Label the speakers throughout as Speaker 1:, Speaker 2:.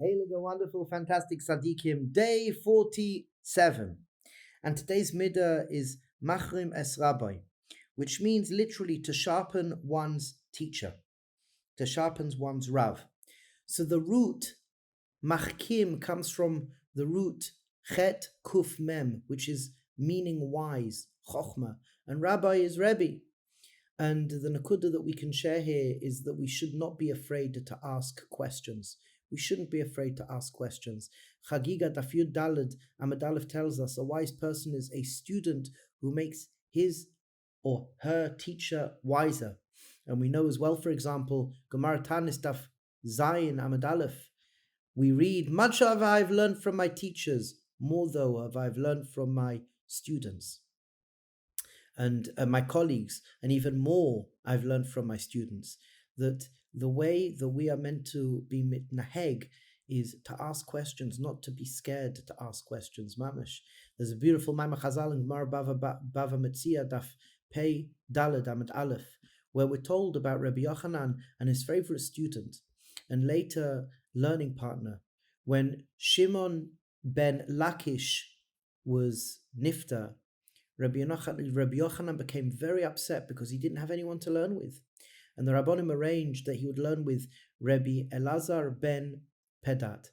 Speaker 1: Heilige, wonderful, fantastic Tzaddikim, day 47. And today's midah is Machkim es Rabbi, which means literally to sharpen one's teacher, to sharpen one's Rav. So the root Machkim comes from the root Chet Kuf Mem, which is meaning wise, Chochmah, and Rabbi is Rebbe. And the nakuda that we can share here is that we should not be afraid to ask questions. We shouldn't be afraid to ask questions. Chagiga Daf Yud Daled Amud Aleph tells us a wise person is a student who makes his or her teacher wiser. And we know as well, for example, Gemara Tanis Daf Zayin Amud Aleph, we read, much have I've learned from my teachers, more though have I've learned from my students and my colleagues, and even more I've learned from my students, that the way that we are meant to be mitnaheg is to ask questions, not to be scared to ask questions. Mamash. There's a beautiful Maimah Chazal in Gemara Bava Metzia Daf Pei Daled Amud Aleph, where we're told about Rabbi Yochanan and his favorite student, and later learning partner, when Shimon ben Lakish was nifta. Rabbi Yochanan became very upset because he didn't have anyone to learn with. And the Rabbonim arranged that he would learn with Rabbi Elazar ben Pedat,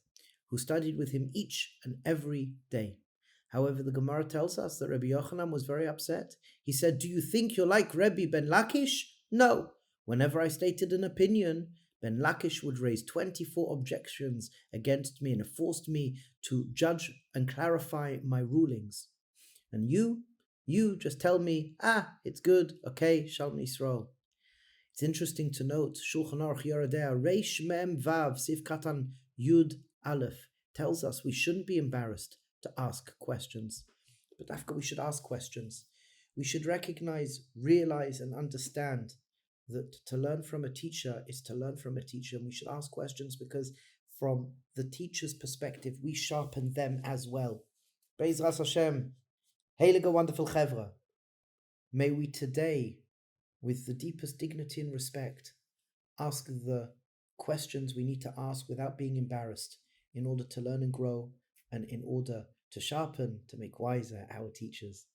Speaker 1: who studied with him each and every day. However, the Gemara tells us that Rabbi Yochanan was very upset. He said, do you think you're like Rabbi ben Lakish? No. Whenever I stated an opinion, Ben Lakish would raise 24 objections against me and forced me to judge and clarify my rulings. And you just tell me, it's good, okay, Shalom Yisrael. It's interesting to note, Shulchan Aruch Yoredea, Reish Mem Vav Sif Katan Yud Aleph tells us we shouldn't be embarrassed to ask questions. But after we should ask questions, we should recognize, realize, and understand that to learn from a teacher is to learn from a teacher. And we should ask questions because from the teacher's perspective, we sharpen them as well. Be'ezras Hashem, heilige wonderful chevra, may we today, with the deepest dignity and respect, ask the questions we need to ask without being embarrassed in order to learn and grow and in order to sharpen, to make wiser our teachers.